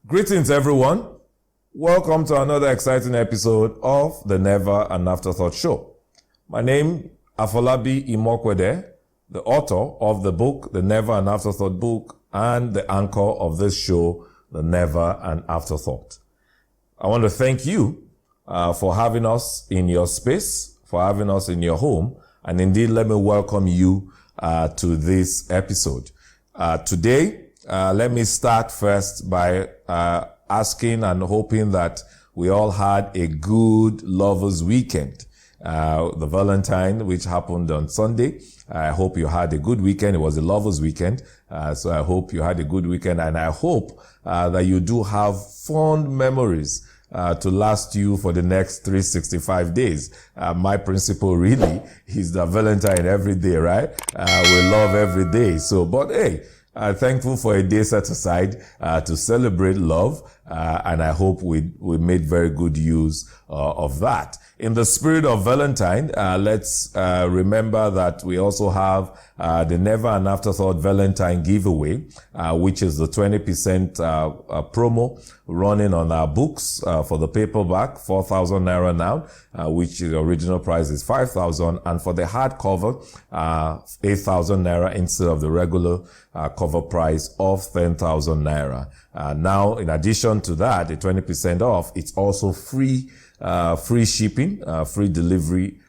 Greetings, everyone. Welcome to another exciting episode of the Never An Afterthought Show. My name, Afolabi Imoukhuede, the author of the book, the Never An Afterthought book, and the anchor of this show, the Never An Afterthought. I want to thank you for having us in your space, for having us in your home, and indeed, let me welcome you to this episode. Today, let me start first by asking and hoping that we all had a good lovers weekend. The Valentine, which happened on Sunday. I hope you had a good weekend. It was a lovers weekend. So I hope you had a good weekend, and I hope that you do have fond memories to last you for the next 365 days. My principle really is that Valentine every day, right? We love every day. So, but hey, thankful for a day set aside to celebrate love, and I hope we made very good use of that. In the spirit of Valentine, let's remember that we also have the Never An Afterthought Valentine giveaway, which is the 20% promo running on our books for the paperback, 4,000 Naira now, which the original price is 5,000, and for the hardcover, 8,000 Naira instead of the regular cover price of 10,000 Naira. Now, in addition to that, the 20% off, it's also free shipping, free delivery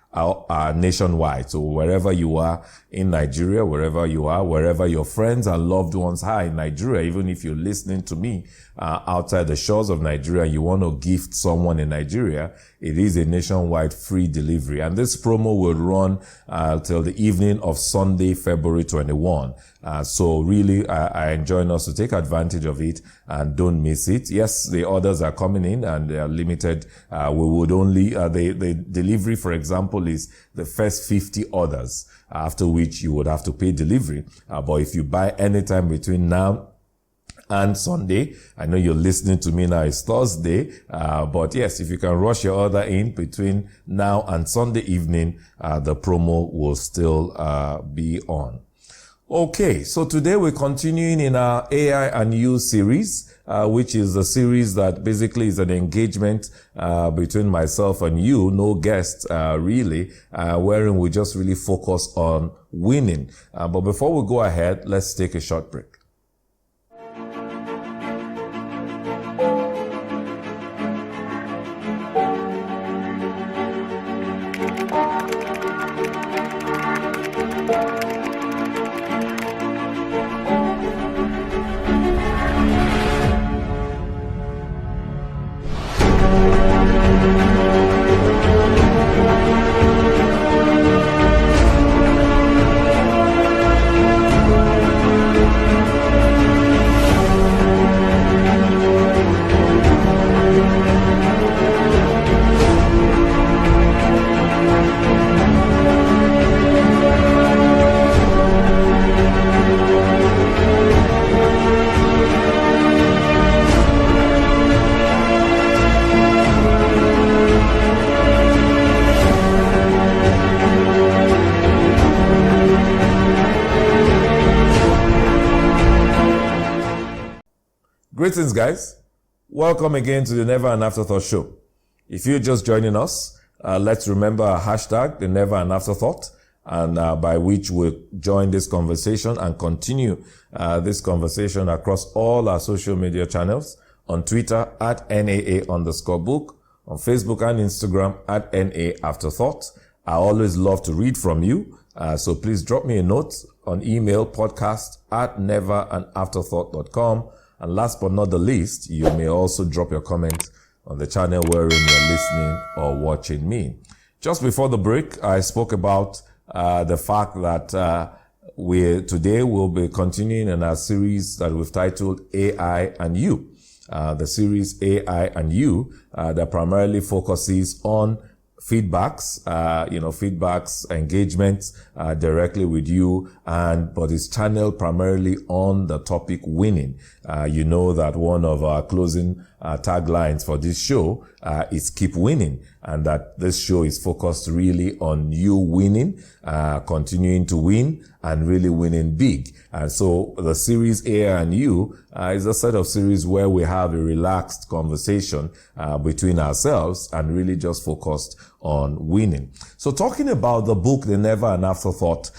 nationwide. So wherever you are in Nigeria, wherever you are, wherever your friends and loved ones are in Nigeria, even if you're listening to me outside the shores of Nigeria, you want to gift someone in Nigeria, it is a nationwide free delivery. And this promo will run till the evening of Sunday, February 21. So really, I enjoin us to take advantage of it and don't miss it. Yes, the orders are coming in and they are limited. We would only, the delivery, for example, is the first 50 orders, after which you would have to pay delivery. But if you buy anytime between now and Sunday, I know you're listening to me now, it's Thursday, but yes, if you can rush your order in between now and Sunday evening, the promo will still be on. Okay, so today we're continuing in our AI and You series, which is a series that basically is an engagement between myself and you, no guests really, wherein we just really focus on winning. But before we go ahead, let's take a short break. Greetings, guys. Welcome again to the Never An Afterthought Show. If you're just joining us, let's remember our hashtag, the Never An Afterthought, and by which we'll join this conversation and continue this conversation across all our social media channels, on Twitter at NAA_book, on Facebook and Instagram at NA Afterthought. I always love to read from you, so please drop me a note on email, podcast@neveranafterthought.com. And last but not the least, you may also drop your comment on the channel wherein you're listening or watching me. Just before the break, I spoke about the fact that today we'll be continuing in our series that we've titled AI and You. The series AI and You that primarily focuses on feedbacks, engagements directly with you, but it's channeled primarily on the topic winning. You know that one of our closing taglines for this show is keep winning, and that this show is focused really on you winning, continuing to win, and really winning big. And so the series A and You is a set of series where we have a relaxed conversation between ourselves and really just focused on winning. So talking about the book, the Never An Afterthought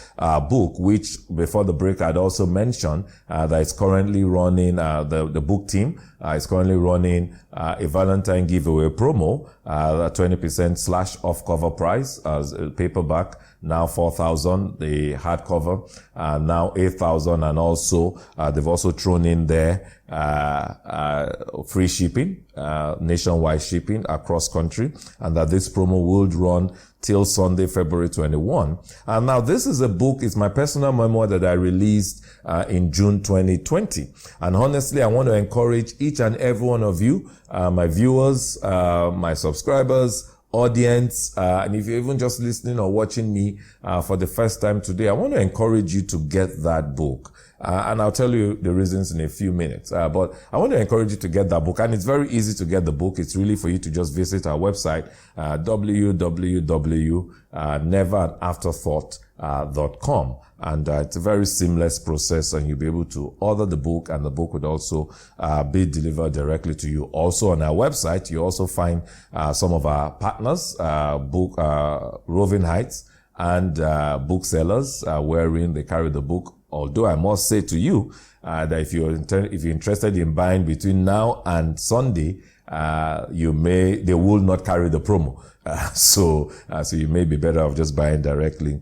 book, which before the break I'd also mentioned that it's currently running, the book team is currently running a Valentine giveaway promo, 20% / off cover price as a paperback, now 4,000, the hardcover, now 8,000, and also they've also thrown in there free shipping, nationwide shipping across country, and that this promo will run till Sunday, February 21. And now this is a book, it's my personal memoir that I released in June 2020. And honestly, I want to encourage each and every one of you, my viewers, my subscribers, audience, and if you're even just listening or watching me for the first time today, I want to encourage you to get that book. And I'll tell you the reasons in a few minutes. But I want to encourage you to get that book. And it's very easy to get the book. It's really for you to just visit our website, www.neveranafterthought.com. And it's a very seamless process, and you'll be able to order the book, and the book would also be delivered directly to you. Also on our website, you also find some of our partners, Roving Heights, and booksellers wherein they carry the book. Although I must say to you that if you're interested in buying between now and Sunday, they will not carry the promo. So you may be better off just buying directly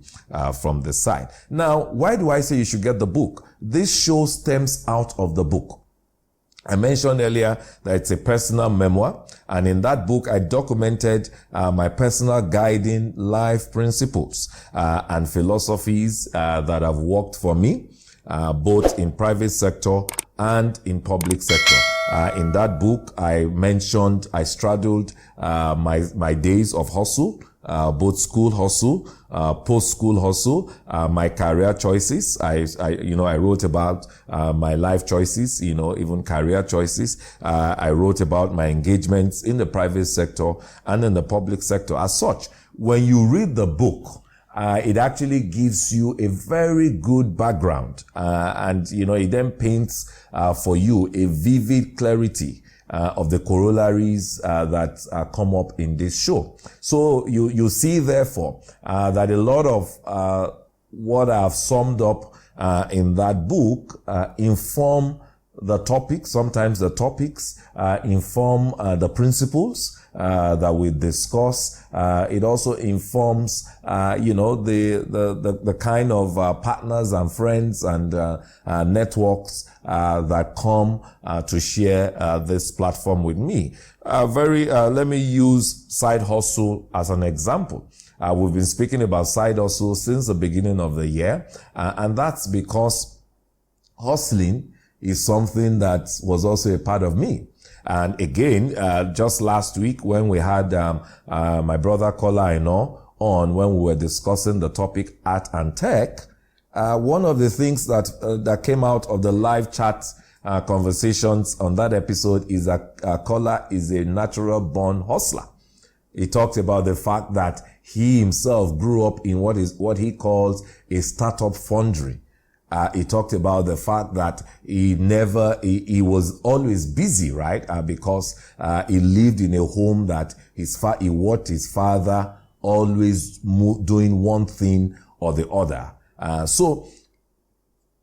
from the site. Now, why do I say you should get the book? This show stems out of the book. I mentioned earlier that it's a personal memoir, and in that book I documented my personal guiding life principles and philosophies that have worked for me, both in private sector and in public sector. In that book, I straddled my days of hustle, both school hustle, post-school hustle, my career choices. I wrote about my life choices, even career choices. I wrote about my engagements in the private sector and in the public sector. As such, when you read the book, it actually gives you a very good background, and it then paints for you a vivid clarity of the corollaries that come up in this show. So you see, therefore, that a lot of what I've summed up in that book inform the topic. Sometimes the topics inform the principles that we discuss. It also informs, the kind of partners and friends and networks that come to share this platform with me. Let me use side hustle as an example. We've been speaking about side hustle since the beginning of the year, and that's because hustling is something that was also a part of me. And again, just last week when we had my brother Kola on, when we were discussing the topic art and tech, one of the things that came out of the live chat conversations on that episode is that Kola is a natural born hustler. He talked about the fact that he himself grew up in what he calls a startup foundry. He talked about the fact that he was always busy, right? Because he lived in a home that he watched his father always doing one thing or the other. So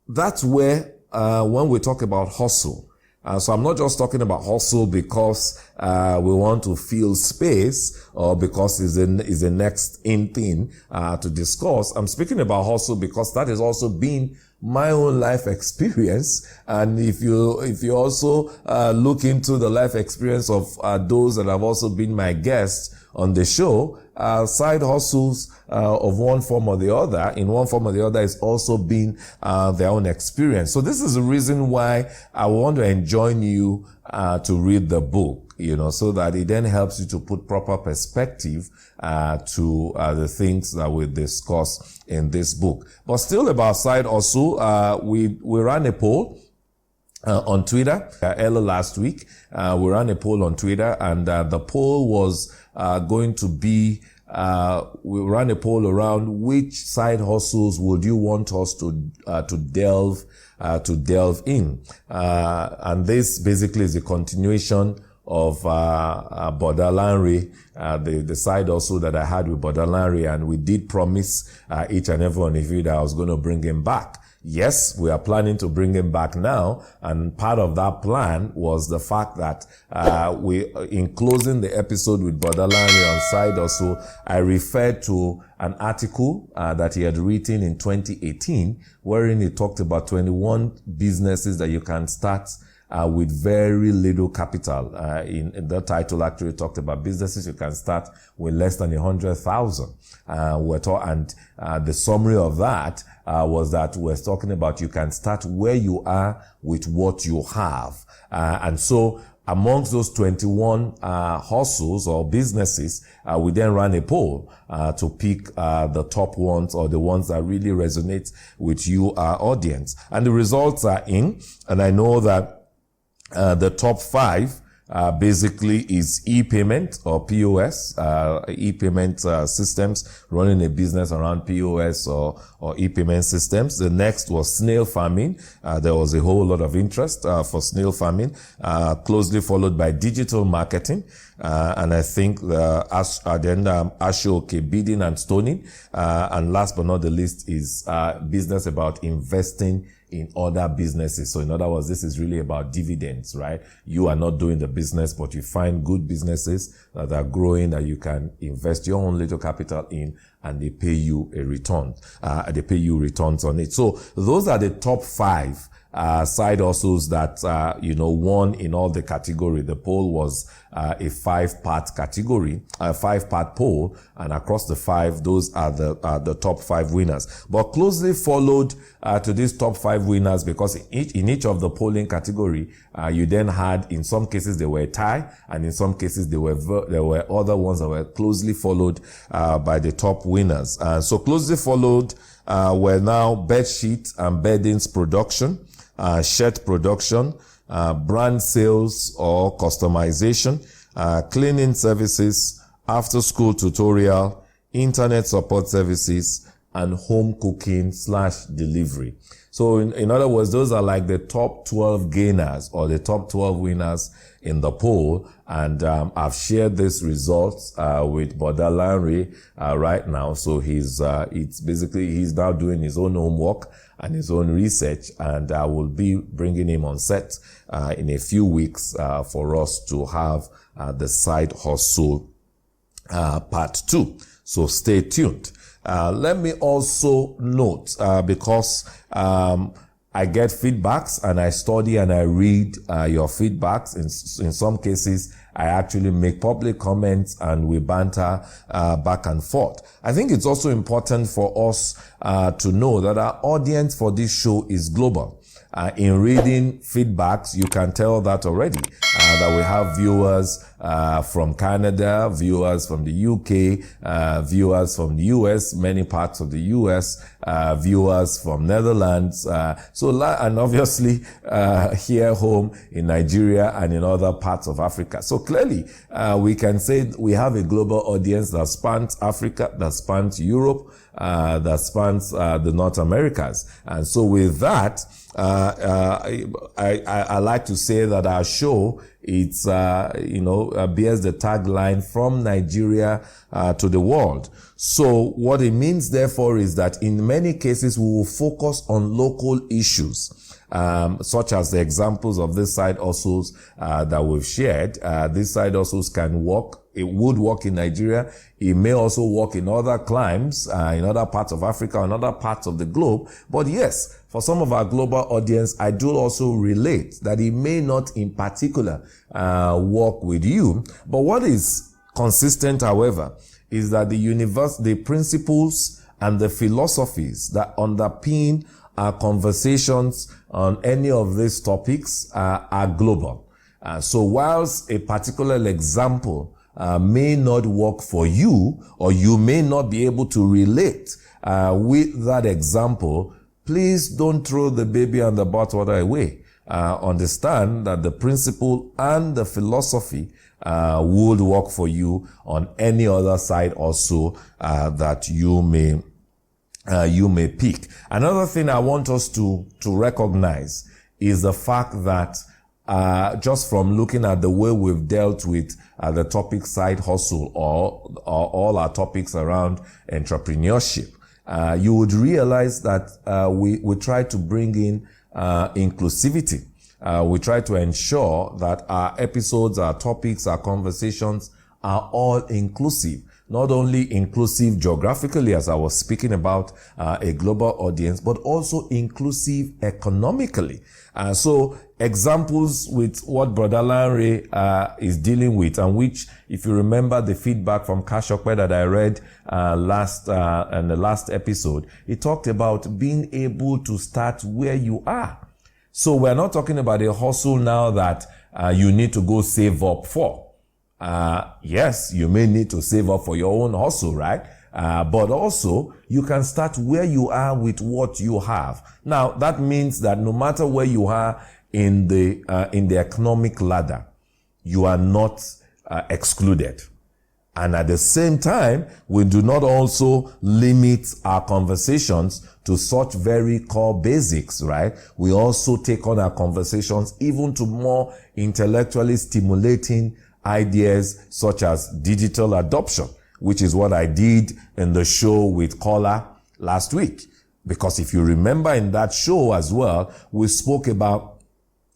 that's where, when we talk about hustle, so I'm not just talking about hustle because we want to fill space or because it's the next in thing to discuss. I'm speaking about hustle because that has also been my own life experience. And if you also look into the life experience of those that have also been my guests on the show, side hustles of one form or the other, in one form or the other, is also been their own experience. So this is the reason why I want to enjoin you to read the book, so that it then helps you to put proper perspective to the things that we discuss in this book. But still about side hustle, we ran a poll on Twitter early last week. We ran a poll on Twitter, and the poll was going to be, we ran a poll around which side hustles would you want us to delve in. And this basically is a continuation of Boda Lanre, the side hustle that I had with Boda Lanre, and we did promise each and every one of you that I was going to bring him back. Yes, we are planning to bring him back now, and part of that plan was the fact that in closing the episode with Boda Lanre on side hustle, I referred to an article that he had written in 2018, wherein he talked about 21 businesses that you can start with very little capital. In the title actually talked about businesses you can start with less than 100,000. And the summary of that was that we're talking about you can start where you are with what you have. And so amongst those 21 hustles or businesses, we then ran a poll to pick the top ones or the ones that really resonate with you, our audience. And the results are in, and I know that the top 5 basically is e-payment or POS, e-payment systems, running a business around POS or e-payment systems. The next was snail farming. There was a whole lot of interest for snail farming, closely followed by digital marketing. And I think Ashoke, bidding and stoning. And last but not the least is business about investing in other businesses. So in other words, this is really about dividends, right? You are not doing the business, but you find good businesses that are growing that you can invest your own little capital in, and they pay you a return. They pay you returns on it. So those are the top 5 side hustles that, won in all the category. The poll was a 5-part category, a 5-part poll, and across the 5, those are the top 5 winners. But closely followed to these top 5 winners, because in each of the polling category, you then had, in some cases they were a tie, and in some cases there were other ones that were closely followed by the top winners. So closely followed were now bedsheet and beddings production, shirt production, brand sales or customization, cleaning services, after-school tutorial, internet support services, and home cooking / delivery. So in other words, those are like the top 12 gainers or the top 12 winners in the poll. And I've shared these results with Boda Lanre right now. So he's now doing his own homework and his own research, and I will be bringing him on set in a few weeks for us to have the side hustle part 2. So stay tuned. Let me also note, because I get feedbacks and I study and I read your feedbacks. In some cases, I actually make public comments and we banter back and forth. I think it's also important for us to know that our audience for this show is global. In reading feedbacks, you can tell that already, that we have viewers from Canada, viewers from the UK, viewers from the US, many parts of the US, viewers from Netherlands, and obviously here home in Nigeria and in other parts of Africa. So clearly, we can say we have a global audience that spans Africa, that spans Europe, that spans the North Americas. And so with that, I like to say that our show, it's, bears the tagline from Nigeria to the world. So what it means, therefore, is that in many cases, we will focus on local issues, such as the examples of this side hustles that we've shared. These side hustles can work. It would work in Nigeria. It may also work in other climes, in other parts of Africa, in other parts of the globe. But yes, for some of our global audience, I do also relate that it may not in particular work with you. But what is consistent, however, is that the principles and the philosophies that underpin our conversations on any of these topics are global. So whilst a particular example may not work for you, or you may not be able to relate with that example, please don't throw the baby and the bathwater away. Understand that the principle and the philosophy would work for you on any other side also that you may pick. Another thing I want us to recognize is the fact that just from looking at the way we've dealt with the topic side hustle or all our topics around entrepreneurship, you would realize that we try to bring in inclusivity. We try to ensure that our episodes, our topics, our conversations are all inclusive. Not only inclusive geographically, as I was speaking about a global audience, but also inclusive economically. So examples with what Brother Lanre is dealing with, and which, if you remember the feedback from Kashokwe that I read in the last episode, it talked about being able to start where you are. So we're not talking about a hustle now that you need to go save up for. Yes, you may need to save up for your own hustle, right? But also you can start where you are with what you have. Now, that means that no matter where you are in the economic ladder, you are not excluded. And at the same time, we do not also limit our conversations to such very core basics, right? We also take on our conversations even to more intellectually stimulating ideas such as digital adoption, which is what I did in the show with Kola last week. Because if you remember in that show as well, we spoke about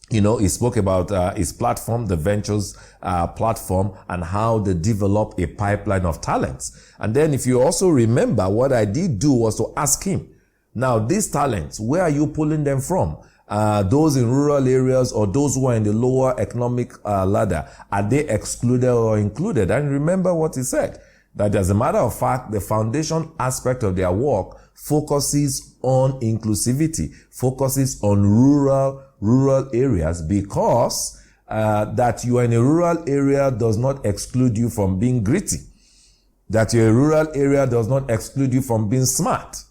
he spoke about his platform, the Ventures platform, and how they develop a pipeline of talents. And then if you also remember, what I did do was to ask him, now these talents, where are you pulling them from? Those in rural areas or those who are in the lower economic ladder, are they excluded or included? And remember what he said, that as a matter of fact, the foundation aspect of their work focuses on inclusivity, focuses on rural areas, because that you are in a rural area does not exclude you from being gritty. That you're a rural area does not exclude you from being smart.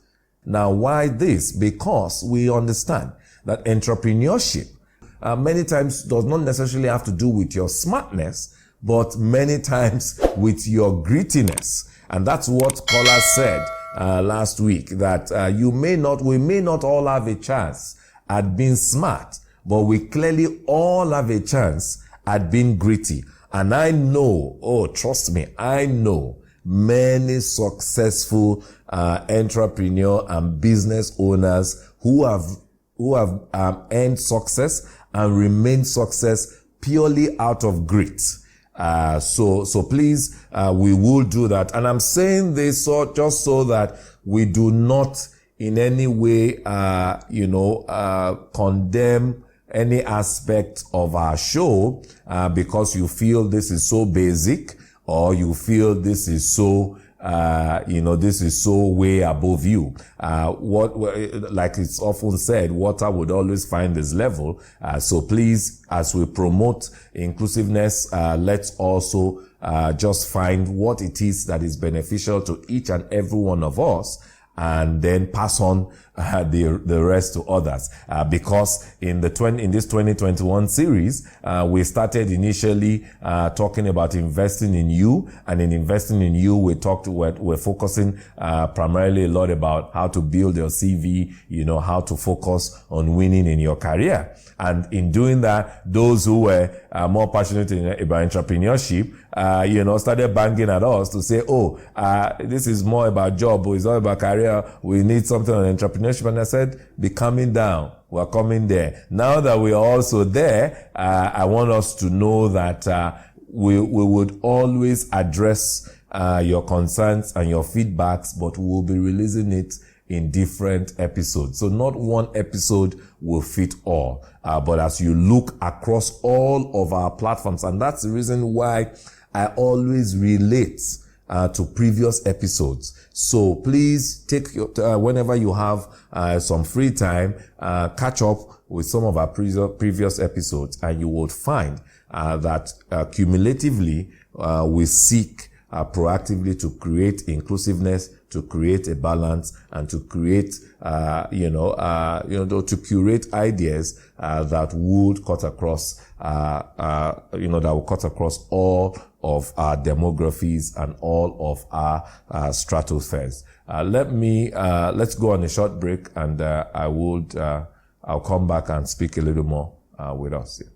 Now, why this? Because we understand that entrepreneurship many times does not necessarily have to do with your smartness, but many times with your grittiness. And that's what Kola said last week, that we may not all have a chance at being smart, but we clearly all have a chance at being gritty. And I know, trust me, I know many successful entrepreneur and business owners who have earned success and remain success purely out of grit. So please, we will do that. And I'm saying this just so that we do not in any way, condemn any aspect of our show, because you feel this is so basic, or you feel this is so, this is so way above you. Like it's often said, water would always find its level. So please, as we promote inclusiveness, let's also just find what it is that is beneficial to each and every one of us, and then pass on the rest to others. Because in this 2021 series, we started initially talking about investing in you, and in investing in you, we're focusing primarily a lot about how to build your CV, how to focus on winning in your career. And in doing that, those who were more passionate about entrepreneurship, started banging at us to say, this is more about job, or it's all about career. We need something on entrepreneurship. And I said, be coming down. We're coming there. Now that we are also there, I want us to know that we would always address your concerns and your feedbacks, but we will be releasing it in different episodes. So not one episode will fit all. But as you look across all of our platforms, and that's the reason why I always relate to previous episodes. So please take your, whenever you have some free time, catch up with some of our previous episodes, and you will find that cumulatively we seek proactively to create inclusiveness, to create a balance, and to create, to curate ideas that would cut across, that will cut across all of our demographies and all of our stratospheres. Let's go on a short break, and I'll come back and speak a little more with us. Yeah.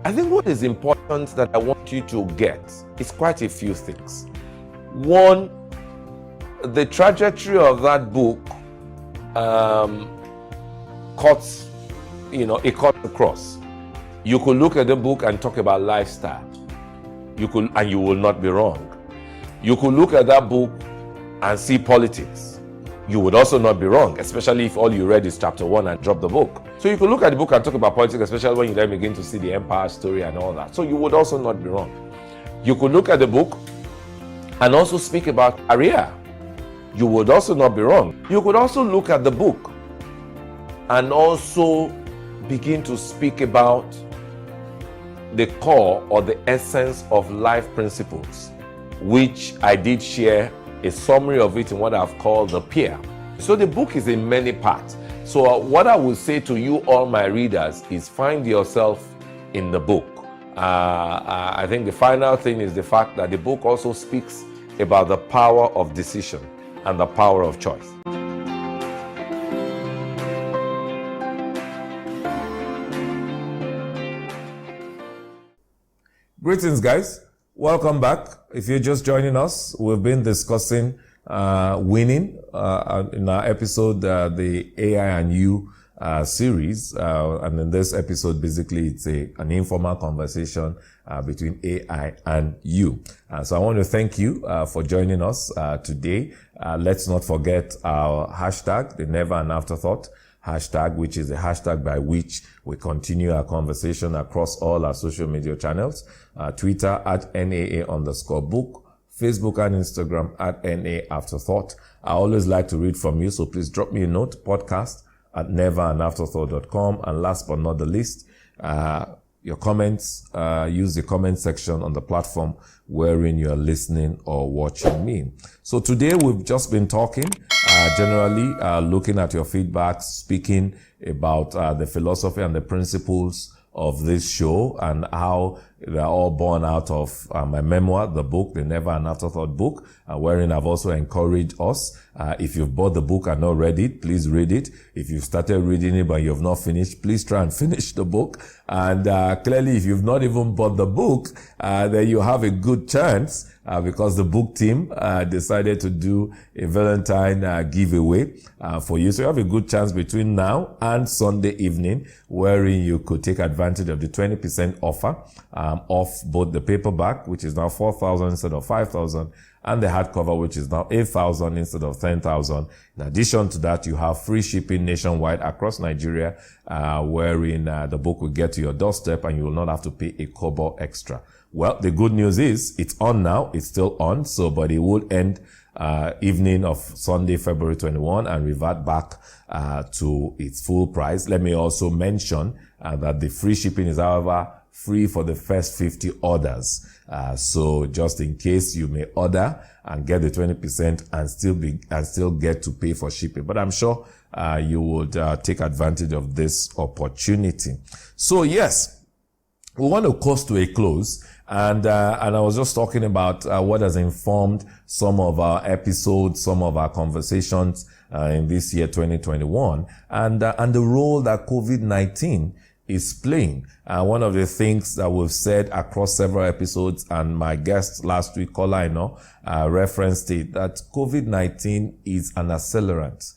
I think what is important that I want you to get is quite a few things. One, the trajectory of that book cuts across. You could look at the book and talk about lifestyle. You will not be wrong. You could look at that book and see politics. You would also not be wrong, especially if all you read is chapter 1 and drop the book. So you could look at the book and talk about politics, especially when you then begin to see the empire story and all that. So you would also not be wrong. You could look at the book and also speak about career. You would also not be wrong. You could also look at the book and also begin to speak about the core or the essence of life principles, which I did share a summary of it in what I've called the peer. So the book is in many parts. So what I will say to you, all my readers, is find yourself in the book. I think the final thing is the fact that the book also speaks about the power of decision and the power of choice. Greetings, guys. Welcome back. If you're just joining us, we've been discussing winning in our episode, the AI and You series. And in this episode, basically, it's an informal conversation between AI and you. So I want to thank you for joining us today. Let's not forget our hashtag, the Never An Afterthought hashtag, which is the hashtag by which we continue our conversation across all our social media channels. Twitter at NAA_book, Facebook and Instagram at NA Afterthought. I always like to read from you, so please drop me a note, podcast@neveranafterthought.com. And last but not the least, your comments, use the comment section on the platform wherein you're listening or watching me. So today we've just been talking, generally looking at your feedback, speaking about the philosophy and the principles of this show and how they're all born out of my memoir, the book, the Never An Afterthought book, wherein I've also encouraged us. If you've bought the book and not read it, please read it. If you've started reading it but you've not finished, please try and finish the book. And clearly, if you've not even bought the book, then you have a good chance because the book team decided to do a Valentine giveaway for you. So you have a good chance between now and Sunday evening, wherein you could take advantage of the 20% offer off both the paperback, which is now 4,000 instead of 5,000, and the hardcover, which is now 8,000 instead of 10,000. In addition to that, you have free shipping nationwide across Nigeria, wherein the book will get to your doorstep and you will not have to pay a kobo extra. Well, the good news is it's on now. It's still on. So, but it will end evening of Sunday, February 21 and revert back to its full price. Let me also mention that the free shipping is, however, free for the first 50 orders. So just in case you may order and get the 20% and still get to pay for shipping. But I'm sure you would take advantage of this opportunity. So yes, we want to coast to a close. And I was just talking about what has informed some of our episodes, some of our conversations in this year 2021, and the role that COVID-19 is playing. One of the things that we've said across several episodes, and my guest last week, Kola, referenced it, that COVID-19 is an accelerant.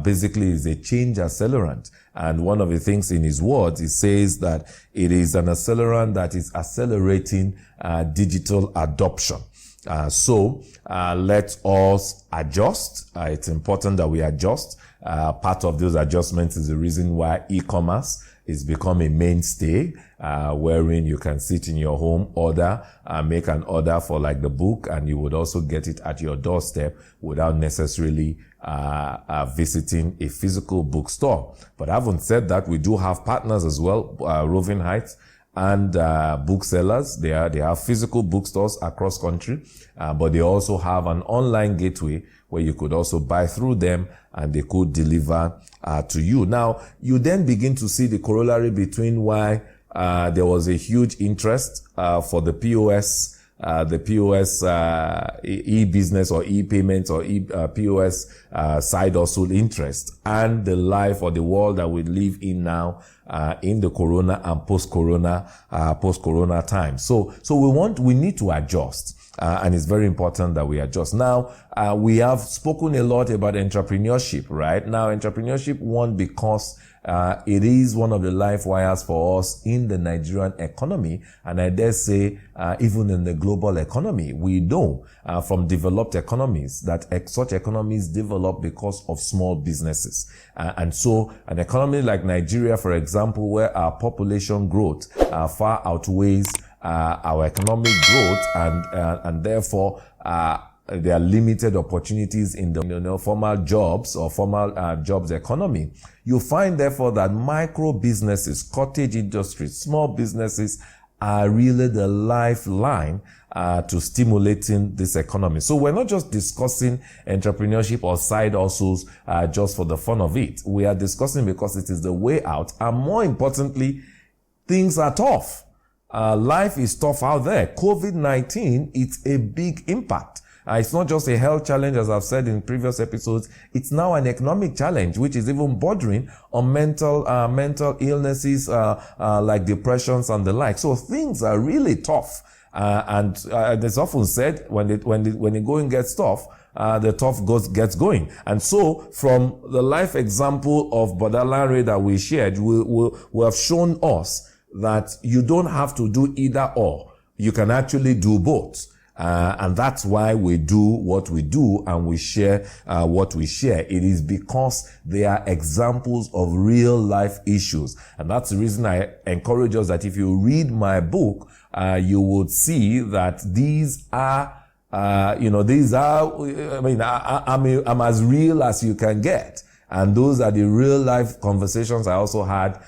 Basically is a change accelerant. And one of the things in his words, he says that it is an accelerant that is accelerating digital adoption. So let us adjust. It's important that we adjust. Part of those adjustments is the reason why e-commerce is become a mainstay, wherein you can sit in your home, make an order for like the book, and you would also get it at your doorstep without necessarily visiting a physical bookstore. But having said that, we do have partners as well, Roving Heights and booksellers. They have physical bookstores across country, but they also have an online gateway where you could also buy through them and they could deliver to you. Now, you then begin to see the corollary between why there was a huge interest for the POS, e-business or e-payments or POS side hustle interest, and the life or the world that we live in now in the corona and post-corona time. So we need to adjust. And it's very important that we adjust. Now, we have spoken a lot about entrepreneurship, right? Now, entrepreneurship, one, because it is one of the life wires for us in the Nigerian economy, and I dare say, even in the global economy. We know from developed economies that such economies develop because of small businesses. And so an economy like Nigeria, for example, where our population growth far outweighs our economic growth, and therefore there are limited opportunities in the formal jobs or formal jobs economy. You find therefore that micro businesses, cottage industries, small businesses are really the lifeline to stimulating this economy. So we're not just discussing entrepreneurship or side hustles just for the fun of it. We are discussing because it is the way out, and more importantly, things are tough. Life is tough out there. COVID-19, it's a big impact. It's not just a health challenge, as I've said in previous episodes. It's now an economic challenge, which is even bordering on mental illnesses like depressions and the like. So things are really tough. And it's often said when the going gets tough, the tough gets going. And so from the life example of Bodalanre that we shared, we have shown us that you don't have to do either or. You can actually do both. And that's why we do what we do and we share what we share. It is because they are examples of real life issues. And that's the reason I encourage us that if you read my book, you would see that these are, I'm as real as you can get. And those are the real life conversations I also had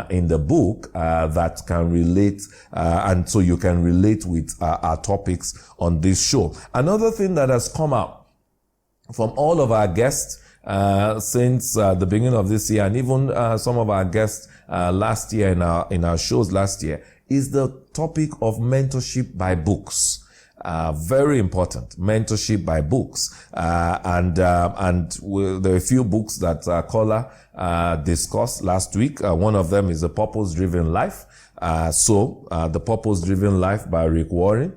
in the book that can relate, and so you can relate with our topics on this show. Another thing that has come out from all of our guests since the beginning of this year, and even some of our guests last year in our shows last year, is the topic of mentorship by books. Very important, mentorship by books. And there are a few books that Kola discussed last week. One of them is The Purpose-Driven Life. The Purpose-Driven Life by Rick Warren.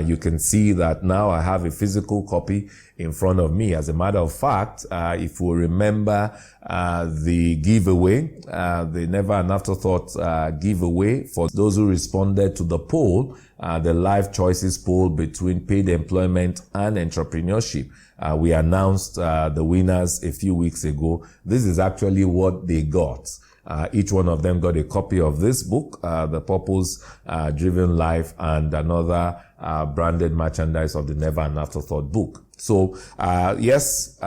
You can see that now I have a physical copy in front of me. As a matter of fact, if we remember the giveaway, the Never An Afterthought giveaway, for those who responded to the poll, the life choices poll between paid employment and entrepreneurship, we announced the winners a few weeks ago. This is actually what they got. Each one of them got a copy of this book, The Purpose-Driven Life, and another branded merchandise of the Never An Afterthought book. So, yes,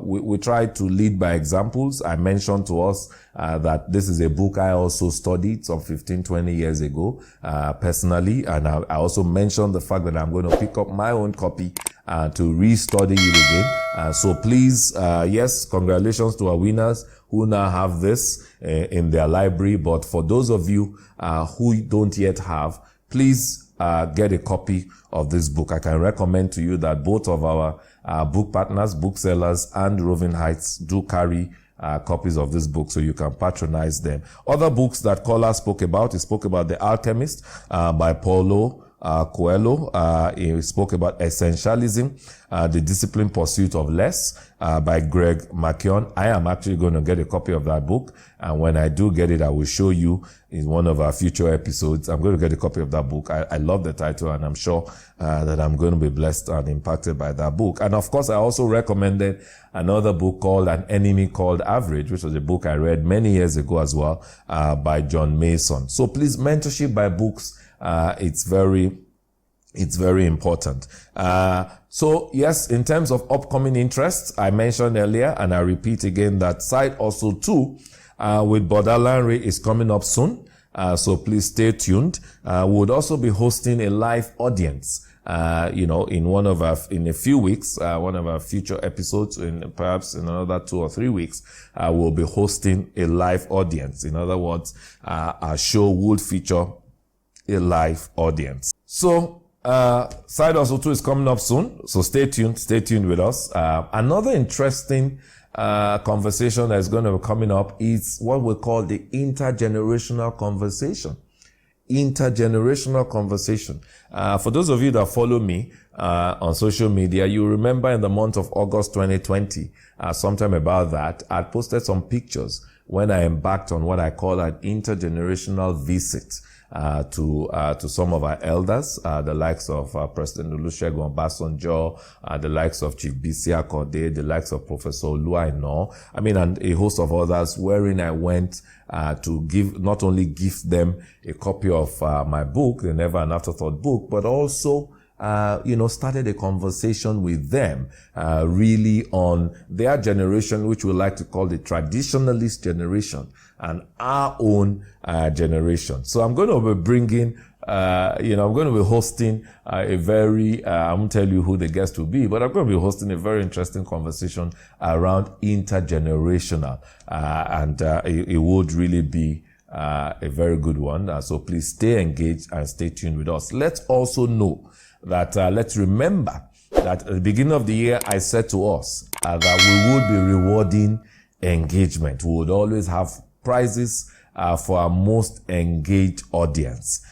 we try to lead by examples. I mentioned to us that this is a book I also studied some 15, 20 years ago, personally. And I also mentioned the fact that I'm going to pick up my own copy to restudy it again. So please, yes, congratulations to our winners who now have this in their library. But for those of you who don't yet have, please get a copy of this book. I can recommend to you that both of our book partners, booksellers, and Roving Heights do carry copies of this book, so you can patronize them. Other books that Kola spoke about, he spoke about The Alchemist by Paulo Coelho. He spoke about Essentialism, The Disciplined Pursuit of Less, by Greg McKeown. I am actually going to get a copy of that book, and when I do get it, I will show you in one of our future episodes. I'm going to get a copy of that book. I love the title, and I'm sure that I'm going to be blessed and impacted by that book. And of course, I also recommended another book called An Enemy Called Average, which was a book I read many years ago as well, by John Mason. So please, mentorship by books, it's very important. So yes, in terms of upcoming interests, I mentioned earlier, and I repeat again, that Side Hustle 2 with Boda Lanre is coming up soon. So please stay tuned. We would also be hosting a live audience, in a few weeks, one of our future episodes, perhaps in another 2 or 3 weeks, we'll be hosting a live audience. In other words, our show would feature a live audience. So, Side Hustle 2 is coming up soon. So stay tuned with us. Another interesting conversation that's going to be coming up is what we call the intergenerational conversation. Intergenerational conversation. For those of you that follow me on social media, you remember in the month of August 2020, sometime about that, I posted some pictures when I embarked on what I call an intergenerational visit to some of our elders, the likes of President Olusegun Obasanjo, the likes of Chief Bisi Akode, the likes of Professor Oluwaina, and a host of others, wherein I went to not only give them a copy of my book, the Never An Afterthought book, but also started a conversation with them, really on their generation, which we like to call the traditionalist generation, and our own generation. So I'm going to be bringing, I'm going to be hosting a very, I won't tell you who the guest will be, but I'm going to be hosting a very interesting conversation around intergenerational, and it would really be a very good one. So please stay engaged and stay tuned with us. Let's also know that let's remember that at the beginning of the year, I said to us that we would be rewarding engagement. We would always have prizes for our most engaged audience.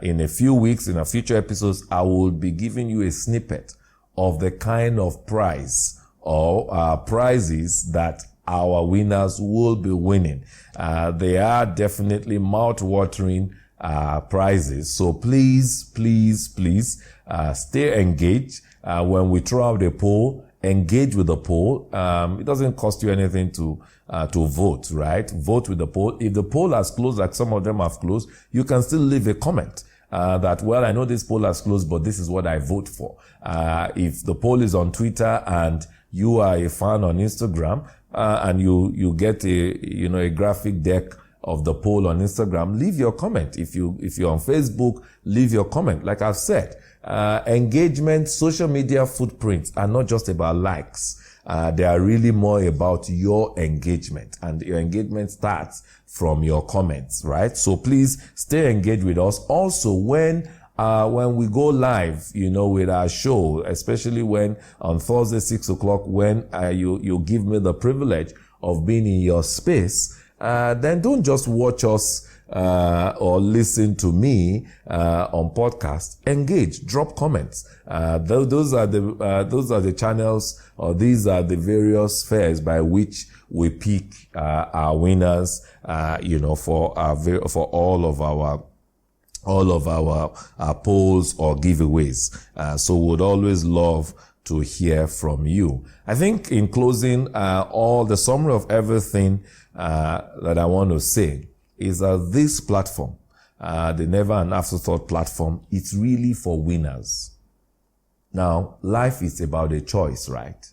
In a few weeks, in our future episodes, I will be giving you a snippet of the kind of prize or prizes that our winners will be winning. They are definitely mouth-watering prizes. So please, stay engaged. When we throw out the poll, engage with the poll. It doesn't cost you anything to vote, right? Vote with the poll. If the poll has closed, like some of them have closed, you can still leave a comment that, well, I know this poll has closed, but this is what I vote for. If the poll is on Twitter and you are a fan on Instagram, and you get a graphic deck of the poll on Instagram, leave your comment. If you're on Facebook, leave your comment. Like I've said, engagement, social media footprints are not just about likes. They are really more about your engagement, and your engagement starts from your comments, right? So please stay engaged with us. Also, when we go live, with our show, especially when on Thursday, 6:00, when you give me the privilege of being in your space, then don't just watch us or listen to me on podcast. Engage, drop comments. Those are the channels, or these are the various spheres by which we pick our winners. For all of our polls or giveaways. So would always love to hear from you. I think in closing, all the summary of everything that I want to say is that this platform, the Never An Afterthought platform, it's really for winners. Now, life is about a choice, right?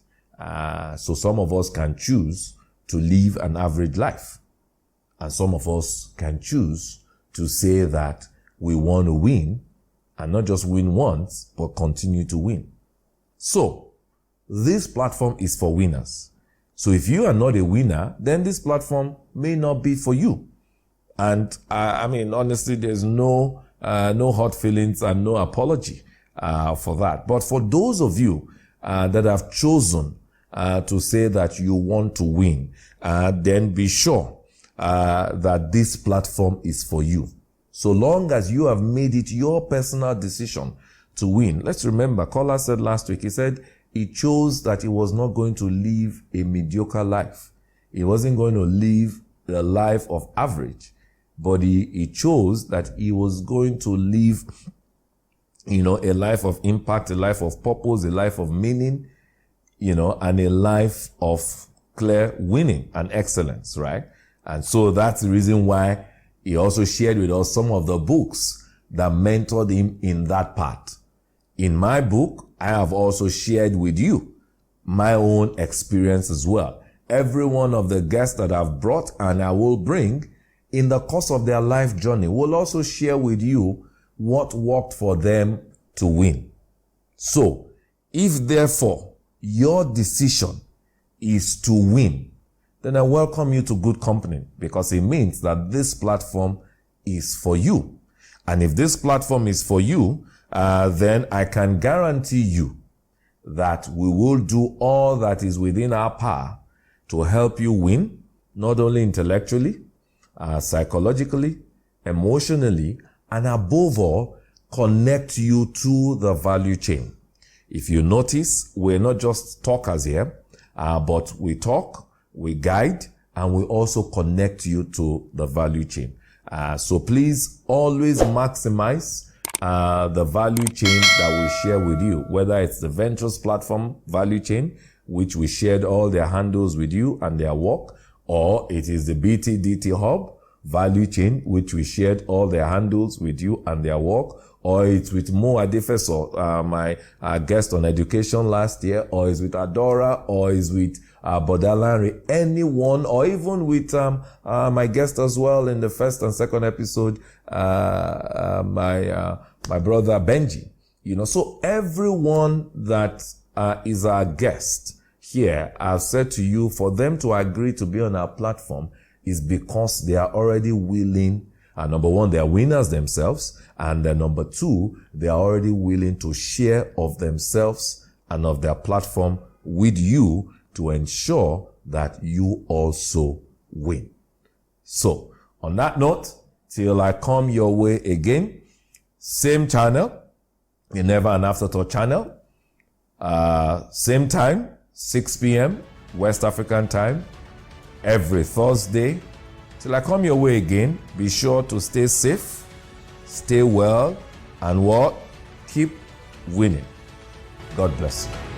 So some of us can choose to live an average life. And some of us can choose to say that we want to win, and not just win once, but continue to win. So, this platform is for winners. So if you are not a winner, then this platform may not be for you. And honestly, there's no hard feelings and no apology for that. But for those of you that have chosen to say that you want to win, then be sure that this platform is for you. So long as you have made it your personal decision to win. Let's remember, Kola said last week, he said he chose that he was not going to live a mediocre life. He wasn't going to live the life of average, but he chose that he was going to live, a life of impact, a life of purpose, a life of meaning, and a life of clear winning and excellence, right? And so that's the reason why he also shared with us some of the books that mentored him in that part. In my book, I have also shared with you my own experience as well. Every one of the guests that I've brought and I will bring in the course of their life journey will also share with you what worked for them to win. So, if therefore your decision is to win, then I welcome you to good company, because it means that this platform is for you. And if this platform is for you, then I can guarantee you that we will do all that is within our power to help you win, not only intellectually, psychologically, emotionally, and above all, connect you to the value chain. If you notice, we're not just talkers here, but we talk, we guide, and we also connect you to the value chain. So please always maximize the value chain that we share with you, whether it's the Ventures platform value chain, which we shared all their handles with you and their work, or it is the BTDT Hub value chain, which we shared all their handles with you and their work, or it's with Mo Adefeso, my guest on education last year, or it's with Adora, or it's with Bodalanri, anyone, or even with my guest as well in the first and second episode, my brother Benji. So everyone that is our guest here, I've said to you, for them to agree to be on our platform is because they are already willing. Number one, they are winners themselves. And then number two, they are already willing to share of themselves and of their platform with you to ensure that you also win. So, on that note, till I come your way again, same channel, the Never An Afterthought channel, same time, 6 p.m. West African time, every Thursday. Till I come your way again, be sure to stay safe, stay well, and keep winning. God bless you.